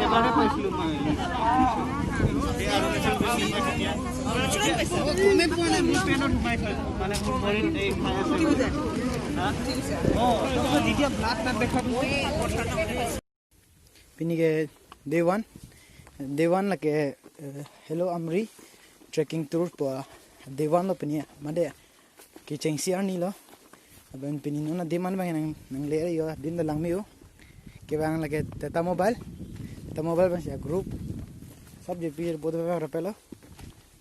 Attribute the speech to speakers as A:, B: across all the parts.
A: Pinige day one like hello Amri trekking tour po day one lo pinia made ki chengsiar ni lo aben pinino na day man bang nang le yo din da lang mi yo ke bang like tata mobile ban sia group subject peer bodo ba rapelo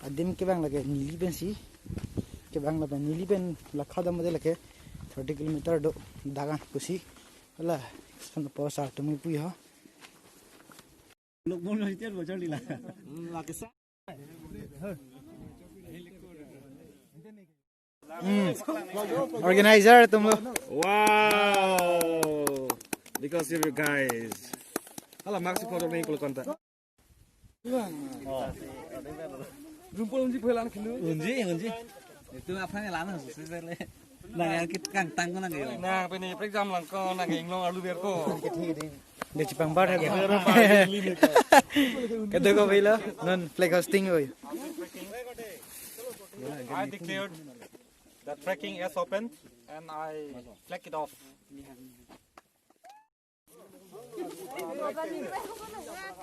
A: adim ke bang like nili ben si ke bang la ben nili ben la khada mode like 30 km do dagan kusi ala san po sa tumi pu ho
B: Lúc bốn nói chết vào cho đi là cái sao
A: organizer tum lo
B: wow because of you guys hala maxi photo नहीं कुल कंता rumpul unji phelan khilu
C: unji itu apa nih lana susah le nah kita kang tang ko na ngayon
B: na pe ni exam lang ko na ngeng long alu ber ko
A: de chipang bar ha kado ko vela non flag hosting hoy
B: I declared that trekking is open and I flag it off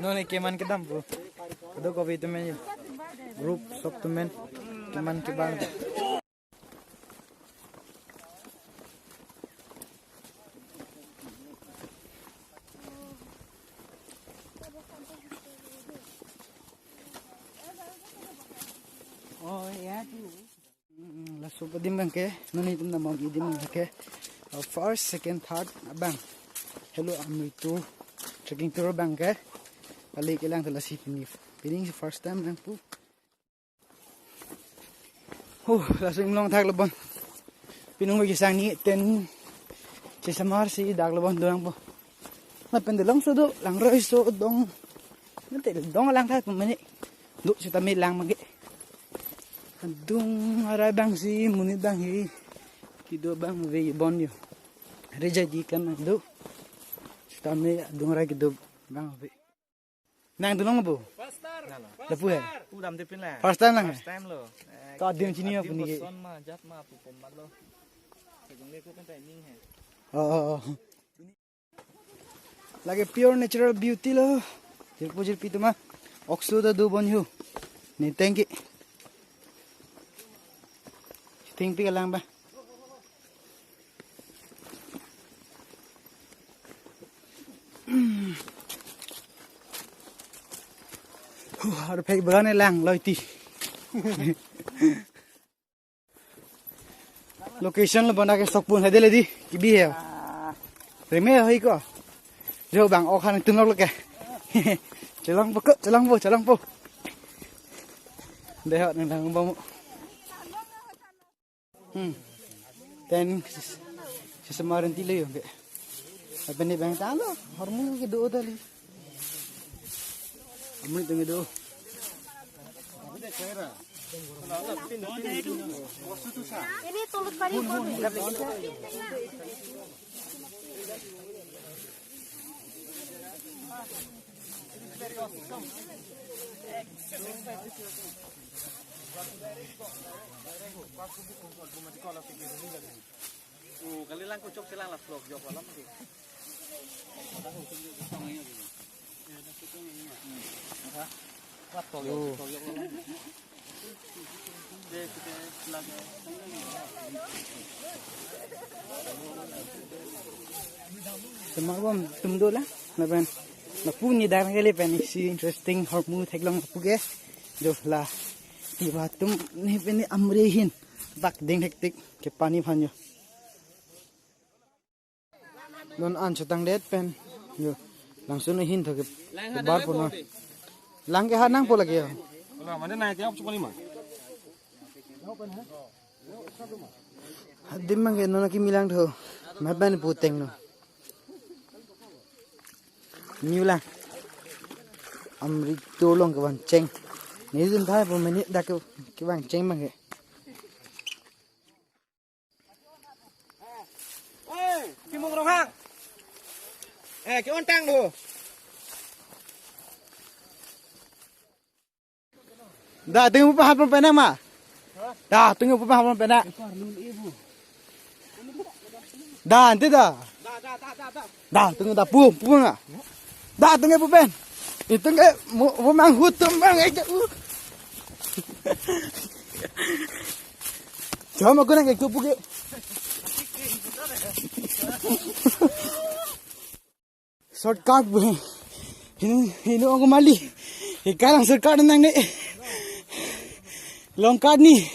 A: non keman kedam bro kado ko vi tumen group sok tumen keman ke bang
C: oh ya
A: la so padim bang ke noni tum na magi dim ke first second third bang hello amitu trekking tour bang ke ali ke lang tala si pining first time bang pu la sing long thak lobon pinung gi sang ni ten che samar si dag lobon dorang po na pen de long so do lang roi so dong na te dong lang thak mani du si tami lang magi dung arai bang si munit bang hi kido bang ve bon yo reja di kan do tame dung rai kido bang ve nang dunong bo la pu hai
C: u dam de pin la
A: first time lang
C: first time lo
A: ka dim chini yo puni ke
C: son ma jat ma pu pom mat lo jong le ko kan tai ning hai
A: lage pure natural beauty lo jil pujil pi tuma oxo da do bon hu ni thank you ting pi lang ba har phei bane lang loi ti location lo bana ke sokpun ha dele di ki bi he reme hoi ko jo bang o khan tung lok ke chalang bo de ha nang ba mo then sesamaran ti le yo ke apa ni bang ta lo hormon ke do dali amun tu do
D: ini tulut pari
C: kali lang ko chok silang la vlog jo ko lam ki wat ko yo de kita lag
A: semalam tumdo la na ben na puni dar ngele pen si interesting hormu theklong puge jo la ti ba tum ni pen amre hin bak ding hektik ke pani phanyo non an chatang det pen yo langsung hin thok bar puno lang ke hanang po lagi yo
B: la mana naik ya cuma 5
A: hadim mang ke nona ki milang tho ma ban puteng no miulang amri tolong ke wan cheng ni dun thai po meni dak ke wan cheng mang ke
C: ki mong rong hang cái on tang đồ
A: Dah tengok apa hapon pena ma. Dah tengok apa hapon pena. Dah nanti dah. Dah tengok dah puang ah. Dah tengok apa pen. Itu nggak mau manghut tumbang aja. Jangan aku nak ikut pergi. Shortcut ini aku mali. Ikan shortcut nang ni. Long card ni.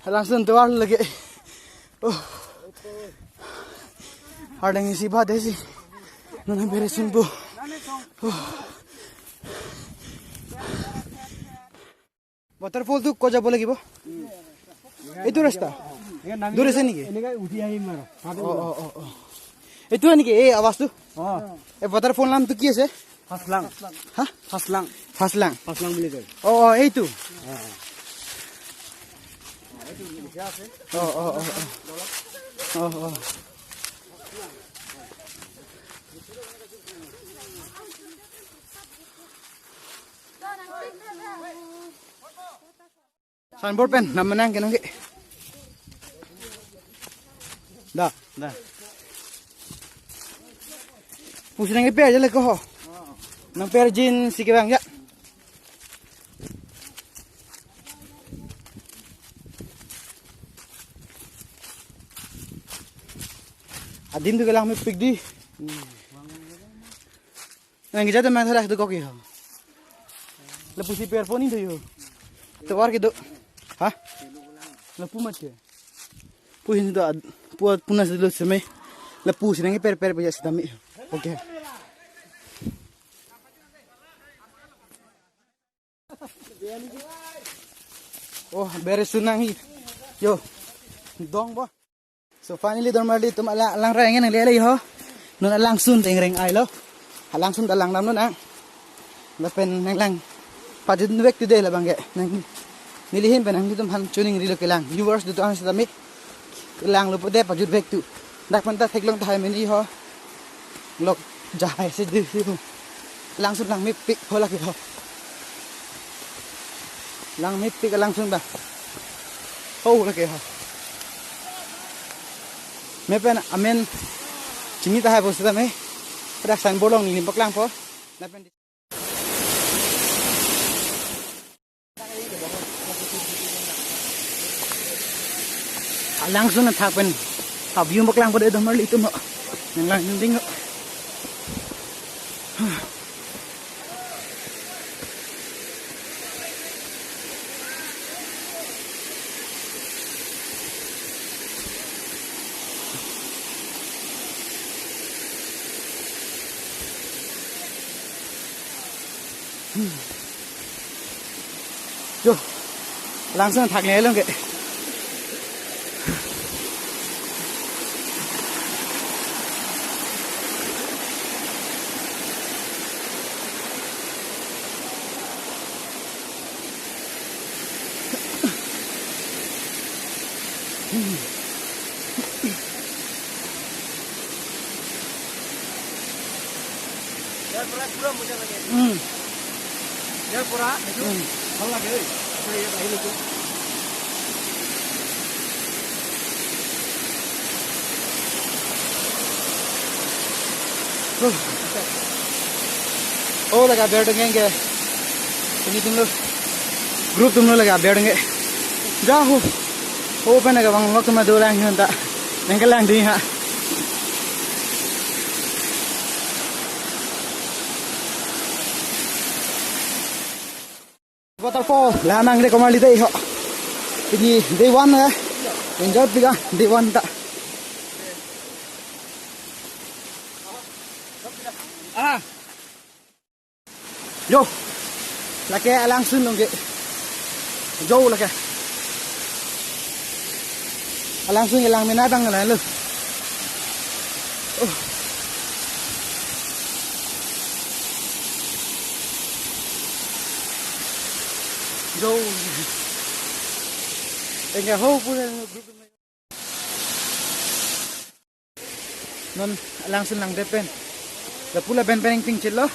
A: Langsung tuar lagi. Oh. Ada yang isi badan sih. Nona beresin bu. Waterfall tu kau jawab lagi bu? Itu rasta. Dulu sini ke?
C: Ini kan udah aja mar.
A: Oh. Itu ni ke? Awas tu? Waterfall nam tu kias
C: Haslang.
A: Hah?
C: Haslang.
A: Haslang.
C: Haslang boleh tu.
A: Oh, itu. Oh. Signboard pen, nama nang kenang ke? Dah. Pusing nang per je le ko. Nang per jin si ke bang ya. Adim tu kelang me pik di. Nang jada ma thara tu ko ki ho. Le pusi per poni tu yo. Tu war ke do. Ha? Le pu mat ke. Pusin tu puat punas dulu semai. Le pusi nang per baja sedami. Okey. Oh, beres sunang hi. Yo. Dong ba. So finally normally tum lang ra ngen le ho. Nun lang sun teng reng ai lo. Lang sun dalang nam nun ang. La pen nang lang. Pajud nuwek tu de la bangge. Nang nilihin pen ang ditum han tuning rilo kelang. Viewers du ang sedami. Kelang lo pode pajud vek tu. Dak panta theklong thai meni ho. Lok jahai se di hu. Lang sun lang mi pik hola ki ho. Lang mi pik lang sun ba. Ho la ke ho. Mấy bên amen chính ta hai bộ sưu mấy đặc sản bồ long nhìn bắc lang po langsung na thak pen view bắc lang po de domar itu mo nang lang ding Yo, langsung thak le luôn kệ.
C: Dia pura itu. Kalau lagi euy. Saya ini tu.
A: Oh लगा बैठेंगे ini तुम लोग group तुम लोग लगा बैठेंगे जाओ oh पहले का बंग वक्त में दो लाइन होता नंगे लाइन दी हाँ waterfall lah nang de kemali deh ho ini day one ya enjoy tiga day one tak yo laki langsung dong ke jauh laki langsung hilang minatang lah lu jauh enggak ho pula grup non langsung nang depan la pula pen pen ping chilo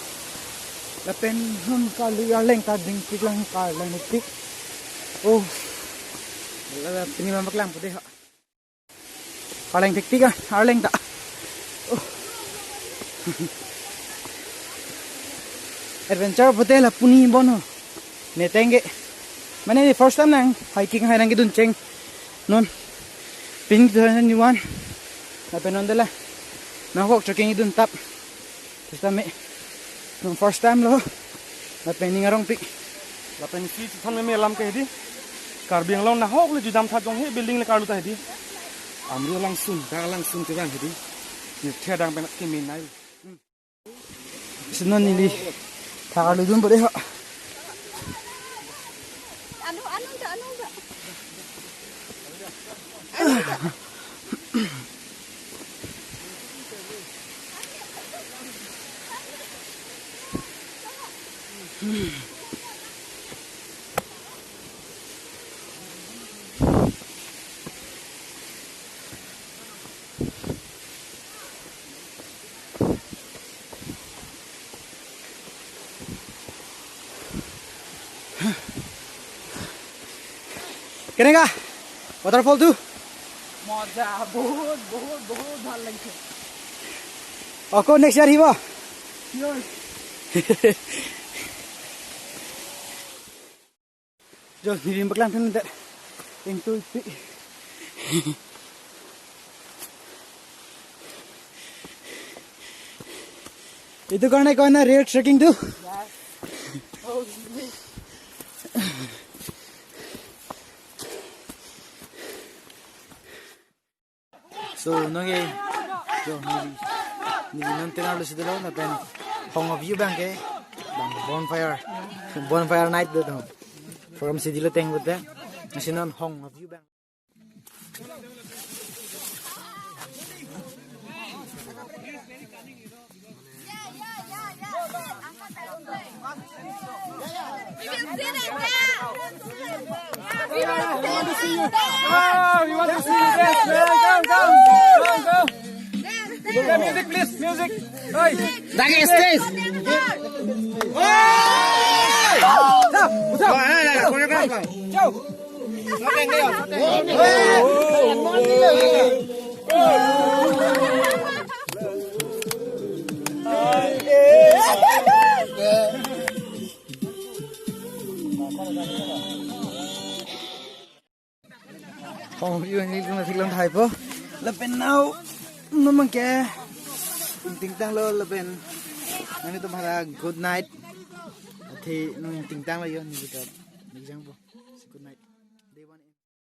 A: la pen hum ka lu ya leng ta ding tik lang ka lang tik oh la pini mamak lang putih ka leng tik tik ka leng ta oh adventure putih la puni bono netenge mana ni first time nang hiking hai nang gidun cheng non ping 2001 la pen ondela na hok trekking idun tap kita me first time lo la pen ngarong pi
E: là bên kia thằng em làm cái gì cả biển lâu na hốc là chỉ đam thắt trong hết building là cả lúc này đi amri langsung cái bang gì như theo đang bên cái miền này
A: sinon ni thả lu dun bode ha
D: Anu enggak.
A: কেনেকা waterfall tu
C: মজা বহুত ভাল লাগিছে
A: আকৌ next year আহিব jo nirim baklang tan ta ting tu pi itu karena kau na road trekking tu so nonge jo ni non tena lu sidelo na pen hong of view bang ke bang bonfire night do from sidilo teng with that asinon hong of view bang
E: we want to see you dance man come okay, music please music hey
C: Dagi stage
A: hong view ni lu na thilon thai po la pen now no man ke ting tang lo la pen nani to mara good night thì ting tang la yon ni ka ni jang po good night day one